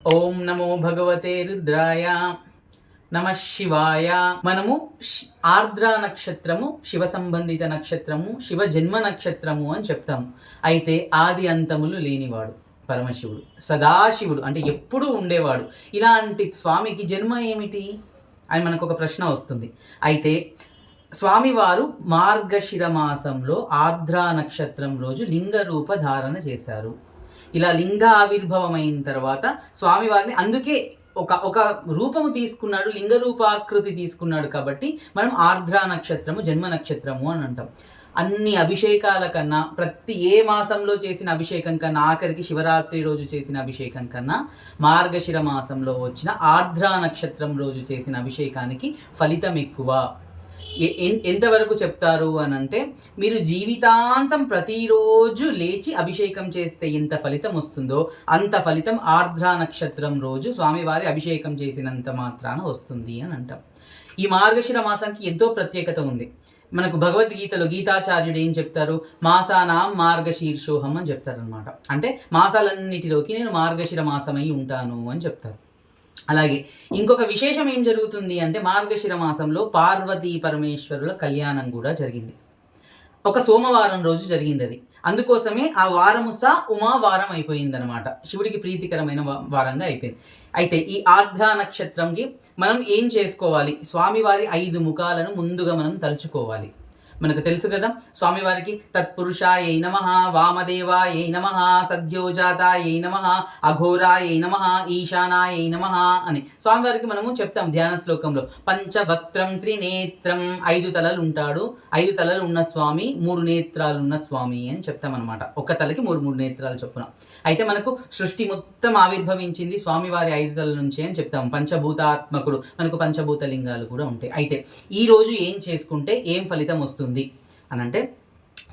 ఓం నమో భగవతే రుద్రాయ నమ శివాయ. మనము ఆర్ద్ర నక్షత్రము శివ సంబంధిత నక్షత్రము, శివ జన్మ నక్షత్రము అని చెప్తాము. అయితే ఆది అంతములు లేనివాడు పరమశివుడు, సదాశివుడు, అంటే ఎప్పుడూ ఉండేవాడు. ఇలాంటి స్వామికి జన్మ ఏమిటి అని మనకు ఒక ప్రశ్న వస్తుంది. అయితే స్వామివారు మార్గశిర మాసంలో ఆర్ద్ర నక్షత్రం రోజు లింగ రూప ధారణ చేశారు. ఇలా లింగ ఆవిర్భవం అయిన తర్వాత స్వామివారిని అందుకే ఒక రూపము తీసుకున్నాడు, లింగ రూపాకృతి తీసుకున్నాడు. కాబట్టి మనం ఆర్ద్ర నక్షత్రము జన్మ నక్షత్రము అని అంటాం. అన్ని అభిషేకాల కన్నా, ప్రతి ఏ మాసంలో చేసిన అభిషేకం కన్నా, ఆఖరికి శివరాత్రి రోజు చేసిన అభిషేకం కన్నా మార్గశిర మాసంలో వచ్చిన ఆర్ద్ర నక్షత్రం రోజు చేసిన అభిషేకానికి ఫలితం ఎక్కువ. ఎంతవరకు చెప్తారు అని అంటే, మీరు జీవితాంతం ప్రతిరోజు లేచి అభిషేకం చేస్తే ఎంత ఫలితం వస్తుందో అంత ఫలితం ఆర్ద్ర నక్షత్రం రోజు స్వామివారి అభిషేకం చేసినంత మాత్రాన వస్తుంది అని అంటాం. ఈ మార్గశిర మాసానికి ఎంతో ప్రత్యేకత ఉంది. మనకు భగవద్గీతలో గీతాచార్యుడు ఏం చెప్తారు? మాసానాం మార్గశీర్షోహం అని చెప్తారనమాట. అంటే మాసాలన్నిటిలోకి నేను మార్గశిర మాసమై ఉంటాను అని చెప్తారు. అలాగే ఇంకొక విశేషం ఏం జరుగుతుంది అంటే, మార్గశిర మాసంలో పార్వతీ పరమేశ్వరుల కళ్యాణం కూడా జరిగింది. ఒక సోమవారం రోజు జరిగింది అది. అందుకోసమే ఆ వారము ఉమా వారం అయిపోయిందనమాట. శివుడికి ప్రీతికరమైన వారంగా అయిపోయింది. అయితే ఈ ఆర్ద్ర నక్షత్రంకి మనం ఏం చేసుకోవాలి? స్వామివారి 5 ముఖాలను ముందుగా మనం తలుచుకోవాలి. మనకు తెలుసు కదా, స్వామివారికి తత్పురుషాయై నమః, వామదేవాయై నమః, సద్యోజాతాయై నమః, అఘోరాయై నమః, ఈశానాయై నమః అని స్వామివారికి మనము చెప్తాం ధ్యాన శ్లోకంలో. పంచవక్త్రం త్రినేత్రం, 5 తలలు ఉంటాడు, 5 తలలు ఉన్న స్వామి, 3 నేత్రాలు ఉన్న స్వామి అని చెప్తాం అనమాట. ఒక్క తలకి 3 నేత్రాలు చొప్పున. అయితే మనకు సృష్టి మొత్తం ఆవిర్భవించింది స్వామివారి 5 తలల నుంచి అని చెప్తాం. పంచభూతాత్మకుడు, మనకు పంచభూత లింగాలు కూడా ఉంటాయి. అయితే ఈరోజు ఏం చేసుకుంటే ఏం ఫలితం వస్తుంది అని అంటే,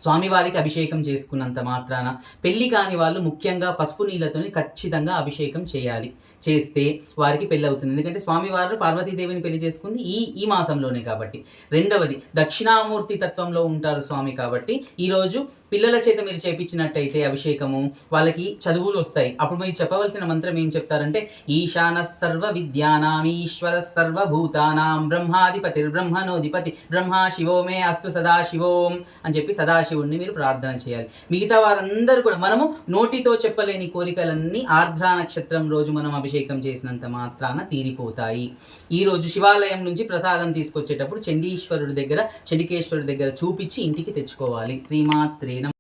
స్వామివారికి అభిషేకం చేసుకున్నంత మాత్రాన పెళ్లి కాని వాళ్ళు ముఖ్యంగా పసుపు నీళ్ళతో ఖచ్చితంగా అభిషేకం చేయాలి. చేస్తే వారికి పెళ్ళి అవుతుంది. ఎందుకంటే స్వామివారు పార్వతీదేవిని పెళ్లి చేసుకుంది ఈ మాసంలోనే కాబట్టి. రెండవది, దక్షిణామూర్తి తత్వంలో ఉంటారు స్వామి కాబట్టి ఈరోజు పిల్లల చేత మీరు చేపించినట్టయితే అభిషేకము, వాళ్ళకి చదువులు వస్తాయి. అప్పుడు మీరు చెప్పవలసిన మంత్రం ఏం చెప్తారంటే, ఈశాన సర్వ విద్యానాం ఈశ్వర సర్వభూతానాం బ్రహ్మాధిపతిర్బ్రహ్మణోధిపతి బ్రహ్మ శివో మే అస్తు సదాశివోం అని చెప్పి సదాశివుణ్ణి మీరు ప్రార్థన చేయాలి. మిగతా వారందరూ కూడా, మనము నోటితో చెప్పలేని కోరికలన్నీ ఆర్ద్ర నక్షత్రం రోజు మనం అభిషేకం చేసినంత మాత్రాన తీరిపోతాయి. ఈ రోజు శివాలయం నుంచి ప్రసాదం తీసుకొచ్చేటప్పుడు చండీశ్వరుడి దగ్గర, చండికేశ్వరుడి దగ్గర చూపించి ఇంటికి తెచ్చుకోవాలి. శ్రీమాత్రే నమః.